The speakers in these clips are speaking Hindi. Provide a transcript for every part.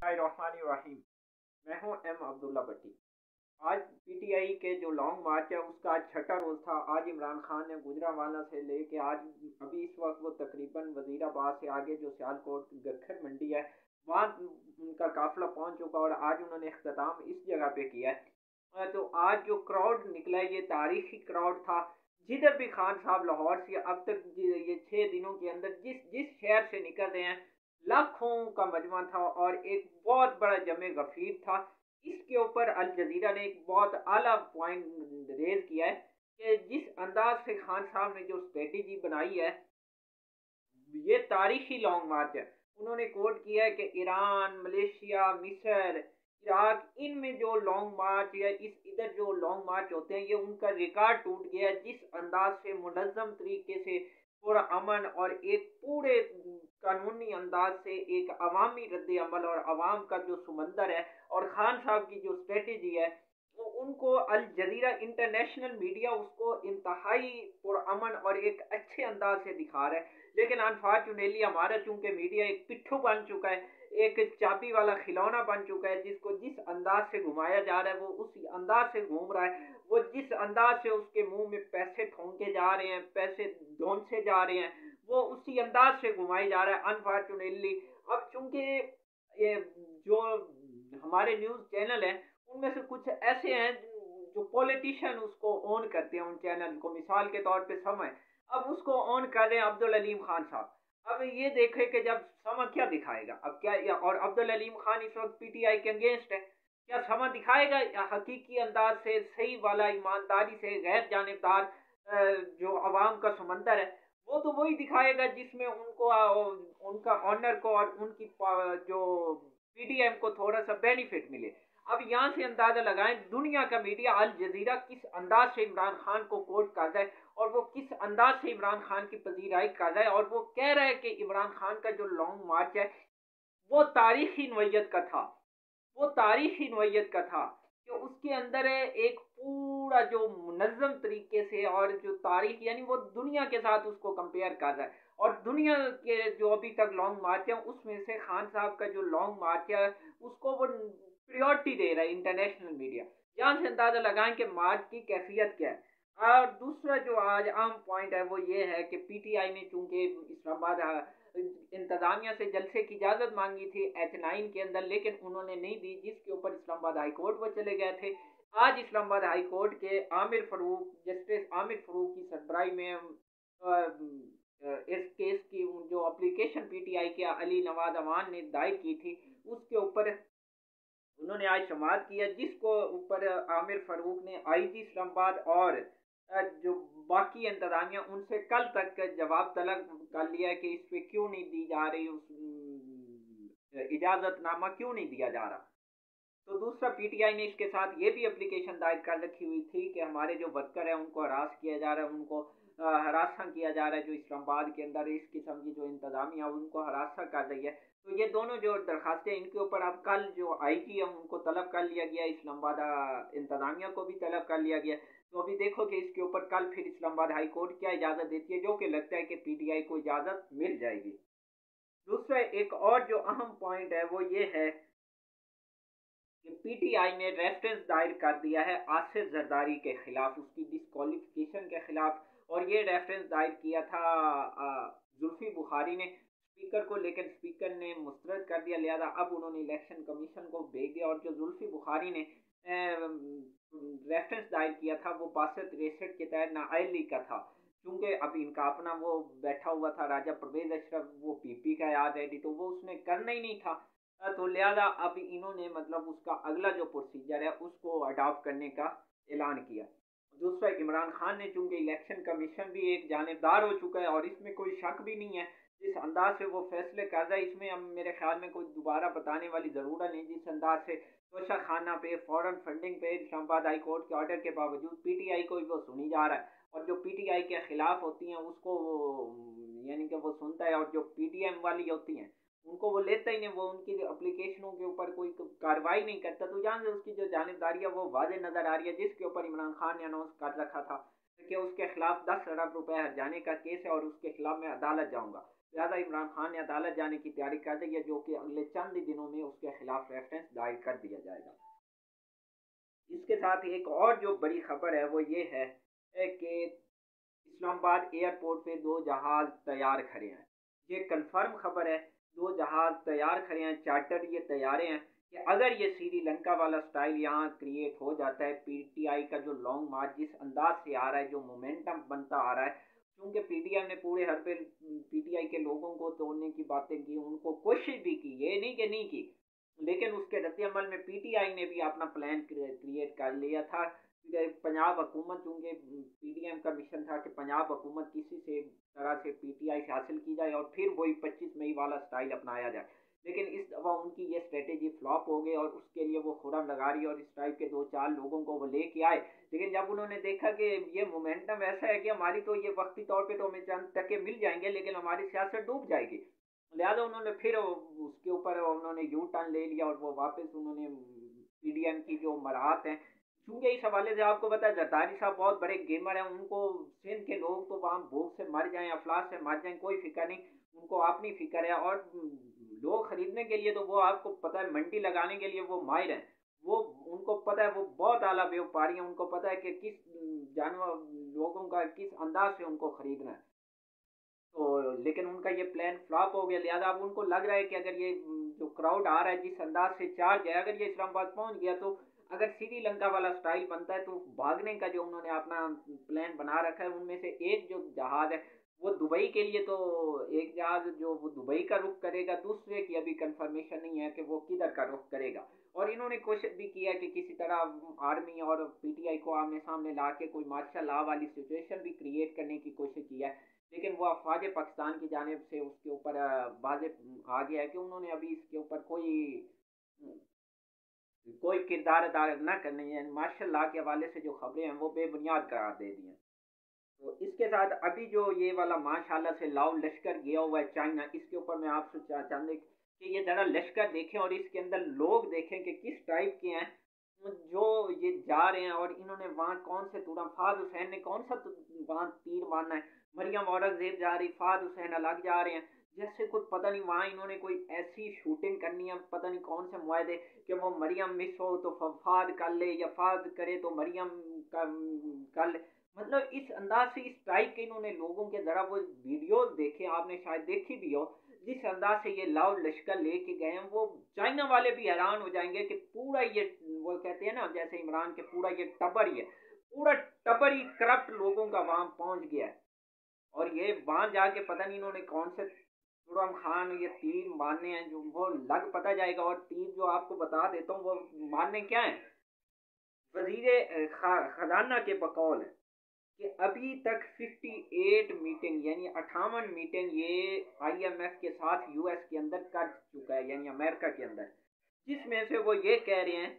बिस्मिल्लाहिर्रहमानिर्रहीम। मैं हूं अब्दुल्ला भट्टी। आज पीटीआई के जो लॉन्ग मार्च है उसका आज छठा रोज़ था। आज इमरान खान ने गुजरांवाला से लेके आज अभी इस वक्त वो तकरीबन वजीराबाद से आगे जो सियालकोट गखर मंडी है वहाँ उनका काफिला पहुंच चुका और आज उन्होंने इख्तिताम इस जगह पे किया है। तो आज जो क्राउड निकला है ये तारीखी क्राउड था। जिधर भी खान साहब लाहौर से अब तक ये 6 दिनों के अंदर जिस जिस शहर से निकल रहे हैं लाखों का मजमा था और एक बहुत बड़ा जमे गफीर था। इसके ऊपर अल जजीरा ने एक बहुत आला पॉइंट रेज किया है कि जिस अंदाज से खान साहब ने जो स्ट्रेटेजी बनाई है ये तारीखी लॉन्ग मार्च है। उन्होंने कोट किया है कि ईरान, मलेशिया, मिस्र, इराक इनमें जो लॉन्ग मार्च या इस इधर जो लॉन्ग मार्च होते हैं ये उनका रिकॉर्ड टूट गया है। जिस अंदाज से मुनज़्ज़म तरीके से पूरा अमन और एक पूरे कानूनी अंदाज से एक अवामी रद्द अमल और अवाम का जो समंदर है और खान साहब की जो स्ट्रेटेजी है वो उनको अल जजीरा इंटरनेशनल मीडिया उसको इंतहाई पुरअमन और एक अच्छे अंदाज से दिखा रहा है। लेकिन अनफॉर्चुनेटली हमारा चूंकि मीडिया एक पिट्ठू बन चुका है, एक चाबी वाला खिलौना बन चुका है जिसको जिस अंदाज से घुमाया जा रहा है वो उसी अंदाज से घूम रहा है। वो जिस अंदाज से उसके मुंह में पैसे ठोंके जा रहे हैं, पैसे धौंसे जा रहे हैं, वो उसी अंदाज से घुमाया जा रहा है अनफॉर्चुनेटली। अब चूंकि ये जो हमारे न्यूज़ चैनल हैं उनमें से कुछ ऐसे हैं जो पॉलिटिशियन उसको ओन करते हैं उन चैनल को, मिसाल के तौर पे समय अब उसको ऑन कर रहे हैं अब्दुल अलीम खान साहब। अब ये देखे कि जब समा क्या दिखाएगा अब क्या और अब्दुल अलीम खान इस वक्त पीटीआई के अगेंस्ट है। क्या समा दिखाएगा या हकीकी अंदाज से सही वाला ईमानदारी से गैर जानिबदार जो अवाम का समंदर है वो तो वही दिखाएगा जिसमें उनको उनका ऑनर को और उनकी जो पीडीएम को थोड़ा सा बेनिफिट मिले। अब यहाँ से अंदाजा लगाएं दुनिया का मीडिया अल जजीरा किस अंदाज से इमरान खान को कोट कर रहा है और वो किस अंदाज से इमरान खान की पजीराई कर रहा है और वो कह रहा है कि इमरान खान का जो लॉन्ग मार्च है वो तारीखी नोयत का था। वो तारीखी नोयत का था कि उसके अंदर है एक पूरा जो मुनज़्ज़म तरीके से और जो तारीख यानी वो दुनिया के साथ उसको कंपेयर कर रहा है और दुनिया के जो अभी तक लॉन्ग मार्च है उसमें से खान साहब का जो लॉन्ग मार्च है उसको वो प्रायोरिटी दे रहा है इंटरनेशनल मीडिया। यहाँ से अंदाजा लगाएं कि मार्च की कैफियत क्या है। और दूसरा जो आज आम पॉइंट है वो ये है कि पीटीआई ने चूंकि इस्लामाबाद इंतजामिया से जलसे की इजाज़त मांगी थी एच9 के अंदर लेकिन उन्होंने नहीं दी जिसके ऊपर इस्लामाबाद हाई कोर्ट वो चले गए थे। आज इस्लामाबाद हाई कोर्ट के आमिर फरूक जस्टिस आमिर फरूक की सरबराही में इस केस की जो एप्लीकेशन पीटीआई के अली नवाज अमान ने दायर की थी उसके ऊपर उन्होंने आज समाअत किया जिसको ऊपर आमिर फरूक ने आईजी इस्लामाबाद और जो बाकी इंतजामिया उनसे कल तक जवाब तलब कर लिया कि इस पे क्यों नहीं दी जा रही उस इजाजतनामा क्यों नहीं दिया जा रहा। तो दूसरा पीटीआई ने इसके साथ ये भी एप्लीकेशन दायर कर रखी हुई थी कि हमारे जो वर्कर है उनको हरास किया जा रहा है, उनको हरासा किया जा रहा है जो इस्लामाबाद के अंदर इस किस्म की जो इंतजामिया उनको हरासा कर रही है। तो ये दोनों जो दरखास्तें इनके ऊपर अब कल जो आईजी है उनको तलब कर लिया गया, इस्लामाबाद इंतजामिया को भी तलब कर लिया गया। तो अभी देखो कि इसके ऊपर कल फिर इस्लामाबाद हाई कोर्ट क्या इजाज़त देती है जो कि लगता है कि पीटीआई को इजाज़त मिल जाएगी। दूसरा एक और जो अहम पॉइंट है वो ये है कि पीटीआई ने रेफरेंस दायर कर दिया है आसिफ जरदारी के खिलाफ उसकी डिस्क्वालिफिकेशन के खिलाफ और ये रेफरेंस दायर किया था जुल्फी बुखारी ने स्पीकर को, लेकिन स्पीकर ने मुस्तरद कर दिया। लिहाजा अब उन्होंने इलेक्शन कमीशन को भेज दिया और जो जुल्फी बुखारी ने रेफरेंस दायर किया था वो 62-63 के तहत नाअहली का था। क्योंकि अब इनका अपना वो बैठा हुआ था राजा परवेज अशरफ वो पीपी का याद रेडी तो वो उसने करना ही नहीं था। तो लिहाजा अब इन्होंने मतलब उसका अगला जो प्रोसीजर है उसको अडॉप्ट करने का ऐलान किया। दूसरा इमरान खान ने चूंकि इलेक्शन कमीशन भी एक जानिबदार हो चुका है और इसमें कोई शक भी नहीं है जिस अंदाज से वो फैसले कर रहा है इसमें अब मेरे ख्याल में कोई दोबारा बताने वाली ज़रूरत नहीं। जिस अंदाज से तोशा खाना पे फॉरेन फंडिंग पे इस्लामाबाद हाई कोर्ट के ऑर्डर के बावजूद पीटीआई को वो सुनी जा रहा है और जो पीटीआई के खिलाफ होती हैं उसको यानी कि वो सुनता है और जो पीडीएम वाली होती हैं उनको वो लेता ही नहीं, वो उनकी एप्लीकेशनों के ऊपर कोई कार्रवाई नहीं करता। तो यहाँ से उसकी जो जानिबदारी है वो वाजे नजर आ रही है जिसके ऊपर इमरान खान ने अनाउंस कर रखा था कि उसके खिलाफ 10 अरब रुपए हर्जाने का केस है और उसके खिलाफ मैं अदालत जाऊंगा। लिहाजा इमरान खान ने अदालत जाने की तैयारी कर दी है, जो कि अगले चंद ही दिनों में उसके खिलाफ रेफरेंस दायर कर दिया जाएगा। इसके साथ एक और जो बड़ी खबर है वो ये है कि इस्लामाबाद एयरपोर्ट पे दो जहाज तैयार खड़े हैं। ये कंफर्म खबर है, दो जहाज तैयार खड़े हैं, चार्टर ये तैयारे हैं कि अगर ये श्रीलंका वाला स्टाइल यहाँ क्रिएट हो जाता है, पीटीआई का जो लॉन्ग मार्च जिस अंदाज से आ रहा है, जो मोमेंटम बनता आ रहा है, क्योंकि पीटीआई ने पूरे हर पे पीटीआई के लोगों को तोड़ने की बातें की, उनको कोशिश भी की, ये नहीं कि नहीं की, लेकिन उसके रद्द-ए-अमल में पीटीआई ने भी अपना प्लान क्रिएट कर लिया था। पंजाब हुकूमत, चूँकि पीडीएम का मिशन था कि पंजाब हुकूमत किसी से तरह से पीटीआई से हासिल की जाए और फिर वही 25 मई वाला स्टाइल अपनाया जाए, लेकिन इस दफ़ा उनकी ये स्ट्रेटेजी फ्लॉप हो गई और उसके लिए वो खुरम लगा रही और इस टाइप के दो चार लोगों को वो लेके आए। लेकिन जब उन्होंने देखा कि ये मोमेंटम ऐसा है कि हमारी तो ये वक्ती तौर पे तो हमें चंद टके मिल जाएंगे, लेकिन हमारी सियासत डूब जाएगी, लिहाजा उन्होंने फिर उसके ऊपर उन्होंने यू टर्न ले लिया और वो वापस उन्होंने पीडीएम की जो मराहत हैं, चूंकि इस हवाले से आपको पता है जरदारी साहब बहुत बड़े गेमर हैं, उनको सिंध के लोग तो वहाँ भूख से मर जाएं, अफलास से मर जाएं, कोई फिक्र नहीं, उनको अपनी फिक्र है। और लोग खरीदने के लिए तो वो आपको पता है मंडी लगाने के लिए वो माहिर हैं, वो उनको पता है, वो बहुत आला व्यापारी हैं, उनको पता है कि किस जानवर लोगों का किस अंदाज से उनको खरीदना है। तो लेकिन उनका ये प्लान फ्लॉप हो गया, लिहाजा अब उनको लग रहा है कि अगर ये जो क्राउड आ रहा है जिस अंदाज से चार्ज है, अगर ये इस्लामाबाद पहुंच गया तो अगर श्रीलंका वाला स्टाइल बनता है तो भागने का जो उन्होंने अपना प्लान बना रखा है, उनमें से एक जो जहाज है वो दुबई के लिए, तो एक जहाज जो वो दुबई का रुख करेगा, दूसरे की अभी कंफर्मेशन नहीं है कि वो किधर का रुख करेगा। और इन्होंने कोशिश भी किया कि किसी तरह आर्मी और पीटीआई को आमने सामने ला के कोई मार्शल लॉ वाली सिचुएशन भी क्रिएट करने की कोशिश की है, लेकिन वो अफवाज पाकिस्तान की जानिब से उसके ऊपर वाज़ेह आ गया है कि उन्होंने अभी इसके ऊपर कोई किरदार अदा न करनी है, मार्शल लॉ के हवाले से जो खबरें हैं वो बेबुनियाद करार दे दी हैं। तो इसके साथ अभी जो ये वाला माशाल्लाह से लाओ लश्कर गया हुआ है चाइना, इसके ऊपर मैं आपसे चाहते कि ये ज़रा लश्कर देखें और इसके अंदर लोग देखें कि किस टाइप के हैं जो ये जा रहे हैं, और इन्होंने वहाँ कौन से तुरा फाद हुसैन ने कौन सा वहाँ तीर मारना है, मरियम औरंगजेब जा रही, फाद हुसैन अलग जा रहे हैं, जैसे कुछ पता नहीं वहाँ इन्होंने कोई ऐसी शूटिंग करनी है, पता नहीं कौन से मुआहदे कि वो मरियम मिस हो तो फाद कर ले या फाद करे तो मरियम कर ले, मतलब इस अंदाज से इस टाइप के इन्होंने लोगों के जरा वो वीडियोस देखे, आपने शायद देखी भी हो, जिस अंदाज से ये लाव लश्कर लेके गए हैं, वो चाइना वाले भी हैरान हो जाएंगे कि पूरा ये वो कहते हैं ना जैसे इमरान के पूरा ये टबर ही है, पूरा टबर ही करप्ट लोगों का वहां पहुंच गया है। और ये वहां जाके पता नहीं इन्होंने कौन से तुरम खान ये तीर मारने हैं, जो वो लग पता जाएगा। और तीर जो आपको बता देता हूँ वो मारने क्या है, वजीर खजाना के बकौल है कि अभी तक 58 मीटिंग यानी 58 मीटिंग ये आईएमएफ के साथ यूएस के अंदर कर चुका है, यानी अमेरिका के अंदर, जिसमें से वो ये कह रहे हैं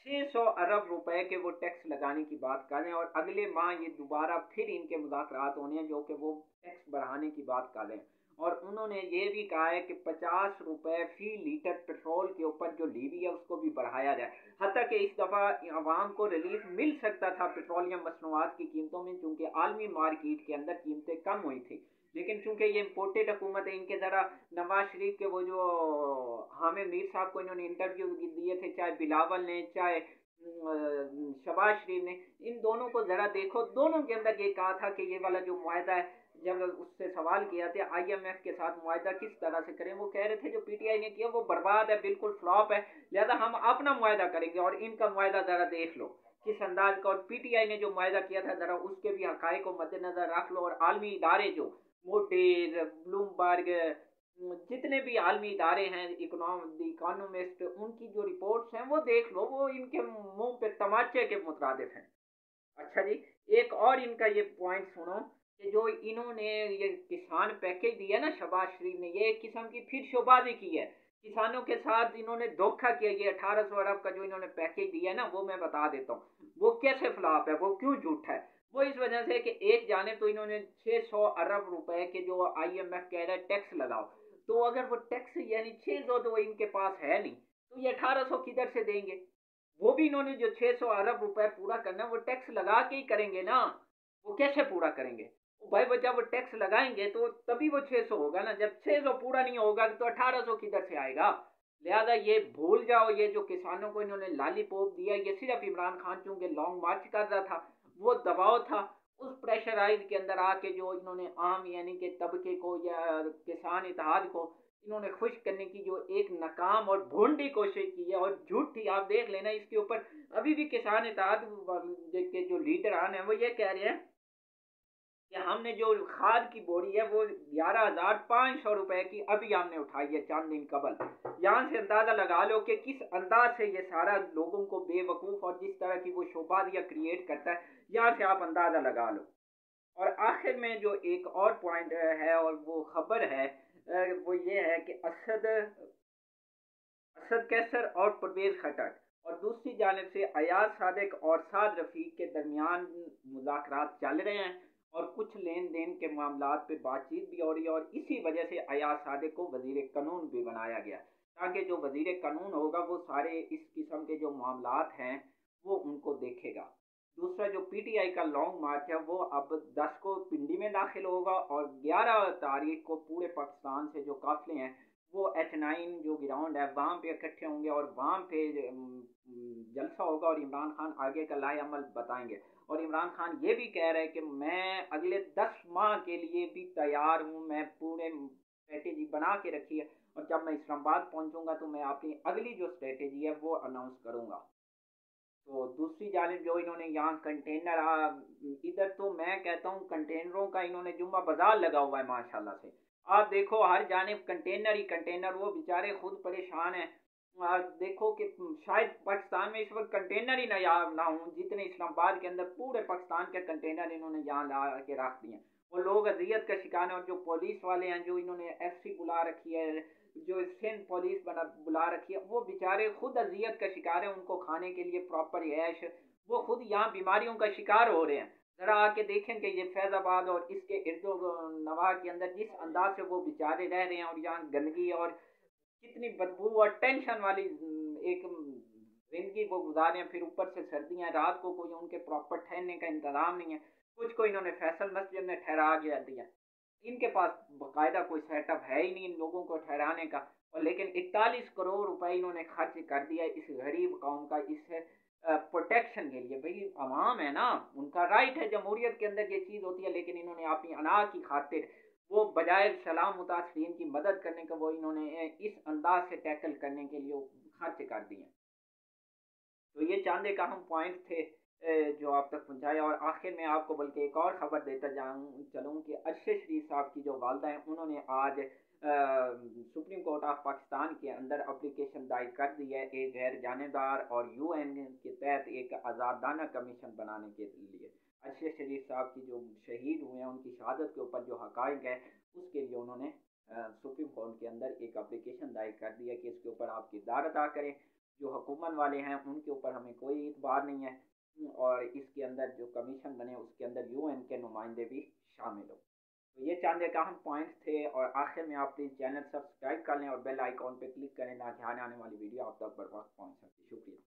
600 अरब रुपए के वो टैक्स लगाने की बात कर रहे हैं, और अगले माह ये दोबारा फिर इनके मुज़ाकरात होने हैं जो कि वो टैक्स बढ़ाने की बात कर रहे हैं। और उन्होंने ये भी कहा है कि 50 रुपए फी लीटर पेट्रोल के ऊपर जो लीवी है उसको भी बढ़ाया जाए, हत्या कि इस दफ़ा आवाम को रिलीफ मिल सकता था पेट्रोलियम मसनूआत की कीमतों में, चूंकि आलमी मार्केट के अंदर कीमतें कम हुई थी, लेकिन चूंकि ये इम्पोर्टेड हुकूमत है, इनके ज़रा नवाज शरीफ के वो जो हामिद मीर साहब को इन्होंने इंटरव्यू दिए थे, चाहे बिलावल ने चाहे शबाज शरीफ ने, इन दोनों को ज़रा देखो, दोनों के अंदर ये कहा था कि ये वाला जो मुआहदा है, जब उससे सवाल किया था आईएमएफ के साथ मुआहदा किस तरह से करें, वो कह रहे थे जो पीटीआई ने किया वो बर्बाद है, बिल्कुल फ्लॉप है, लिहाजा हम अपना मुआहदा करेंगे, और इनका मुआहदा ज़रा देख लो किस अंदाज का। और पीटीआई ने जो मुआहदा किया था ज़रा उसके भी हकायक को मद्देनजर रख लो, और आलमी इदारे जो मोटेज ब्लूमबर्ग जितने भी आलमी इदारे हैं, इकोनॉमिस्ट, उनकी जो रिपोर्ट्स हैं वो देख लो, वो इनके मुंह पे तमाचे के मुतरादिफ हैं। अच्छा जी, एक और इनका ये पॉइंट सुनो कि जो इन्होंने ये किसान पैकेज दिया ना शहबाज शरीफ ने, ये एक किस्म की फिर शोबाजी की है, किसानों के साथ इन्होंने धोखा किया। ये 1800 अरब का जो इन्होंने पैकेज दिया है ना, वो मैं बता देता हूँ वो कैसे फ्लॉप है, वो क्यों झूठा है। वो इस वजह से कि एक जाने तो इन्होंने 600 अरब रुपए के जो आईएमएफ कह रहा है टैक्स लगाओ, तो अगर वो टैक्स यानी 600 तो इनके पास है नहीं, तो ये 1800 किधर से देंगे। वो भी इन्होंने जो 600 अरब रुपए पूरा करना है वो टैक्स लगा के ही करेंगे ना, वो कैसे पूरा करेंगे। भाई वो जब वो टैक्स लगाएंगे तो तभी वो 600 होगा ना, जब 600 पूरा नहीं होगा तो 1800 किधर से आएगा। लिहाजा ये भूल जाओ, ये जो किसानों को इन्होंने लालीपॉप दिया, ये सिर्फ इमरान खान चूंकि लॉन्ग मार्च कर रहा था, वो दबाव था, उस प्रेशराइज के अंदर आके जो इन्होंने आम यानी कि तबके को या किसान इत्तेहाद को इन्होंने खुश करने की जो एक नाकाम और भोंडी कोशिश की है और झूठी, आप देख लेना इसके ऊपर अभी भी किसान इत्तेहाद के जो लीडरान है वो ये कह रहे हैं कि हमने जो खाद की बोरी है वो 11,500 रुपए की अभी हमने उठाई है चंद दिन कबल। यहाँ से अंदाजा लगा लो कि किस अंदाज से ये सारा लोगों को बेवकूफ और जिस तरह की वो शोबादियाँ क्रिएट करता है, यहाँ से आप अंदाजा लगा लो। और आखिर में जो एक और पॉइंट है और वो खबर है वो ये है कि असद असद कैसर और परवेज खटक और दूसरी जानब से अयाज सादिक और साद रफीक के दरमियान मुज़ाकरात चल रहे हैं और कुछ लेन देन के मामला पे बातचीत भी हो रही है, और इसी वजह से अयाज सादिक को वजीर कानून भी बनाया गया ताकि जो वजीर कानून होगा वो सारे इस किस्म के जो मामलात हैं वो उनको देखेगा। दूसरा जो पीटीआई का लॉन्ग मार्च है वो अब 10 को पिंडी में दाखिल होगा और 11 तारीख को पूरे पाकिस्तान से जो काफिले हैं वो H9 जो ग्राउंड है वहाँ पे इकट्ठे होंगे और वहाँ पे जलसा होगा और इमरान खान आगे का लाए अमल बताएंगे। और इमरान खान ये भी कह रहे हैं कि मैं अगले 10 माह के लिए भी तैयार हूँ, मैं पूरे स्ट्रेटेजी बना के रखी है और जब मैं इस्लामाबाद पहुंचूंगा तो मैं अपनी अगली जो स्ट्रेटेजी है वो अनाउंस करूंगा। तो दूसरी जानिब जो इन्होंने यहाँ कंटेनर इधर तो मैं कहता हूँ कंटेनरों का इन्होंने जुम्मा बाजार लगा हुआ है माशाल्लाह से। आप देखो हर जानिब कंटेनर ही कंटेनर, वो बेचारे खुद परेशान हैं। देखो कि शायद पाकिस्तान में इस वक्त कंटेनर ही ना हो जितने इस्लामाबाद के अंदर पूरे पाकिस्तान के कंटेनर इन्होंने यहाँ ला के रख दिए। वो लोग अजियत का शिकार हैं और जो पुलिस वाले हैं जो इन्होंने FC बुला रखी है, जो सिंध पुलिस बना बुला रखी है, वो बेचारे खुद अजियत का शिकार है, उनको खाने के लिए प्रॉपर ऐश, वो खुद यहाँ बीमारियों का शिकार हो रहे हैं। जरा आके देखें कि ये फैजाबाद और इसके इर्द नवाह के अंदर जिस अंदाज से वो बेचारे रह रहे हैं और यहाँ गंदगी और कितनी बदबू और टेंशन वाली एक जिंदगी वो गुजारे हैं। फिर ऊपर से सर्दियाँ, रात को कोई उनके प्रॉपर ठहरने का इंतजाम नहीं है। कुछ को इन्होंने फैसल मस्जिद में ठहरा दिया, इनके पास बाकायदा कोई सेटअप है ही नहीं इन लोगों को ठहराने का। और लेकिन 41 करोड़ रुपए इन्होंने खर्च कर दिया इस गरीब कौम का इस प्रोटेक्शन के लिए। भाई अवाम है ना, उनका राइट है, जमहूरियत के अंदर ये चीज़ होती है, लेकिन इन्होंने अपनी अना की खातिर वो बजाय सलाम मुतासरीन की मदद करने का वो इन्होंने इस अंदाज से टैकल करने के लिए खर्च कर दिए। तो ये चांदे का हम पॉइंट थे जो आप तक पहुंचाए। और आखिर में आपको बल्कि एक और ख़बर देता जाऊँ चलूँ कि अरशद शरीफ साहब की जो वालदा हैं उन्होंने आज सुप्रीम कोर्ट ऑफ पाकिस्तान के अंदर अप्लीकेशन दायर कर दी है एक गैर जानेदार और UN के तहत एक आज़ादाना कमीशन बनाने के लिए। अरशद शरीफ साहब की जो शहीद हुए हैं उनकी शहादत के ऊपर जो हकायक है उसके लिए उन्होंने सुप्रीम कोर्ट के अंदर एक अप्लीकेशन दायर कर दी है कि इसके ऊपर आप किरदार अदा करें। जो हुकूमत वाले हैं उनके ऊपर हमें कोई इतबार नहीं है और इसके अंदर जो कमीशन बने उसके अंदर UN के नुमाइंदे भी शामिल हो। तो ये चंद एक अहम पॉइंट्स थे। और आखिर में आप प्लीज़ चैनल सब्सक्राइब कर लें और बेल आइकॉन पे क्लिक करें ताकि आने वाली वीडियो आप तक बर वक्त पहुँच सके। शुक्रिया।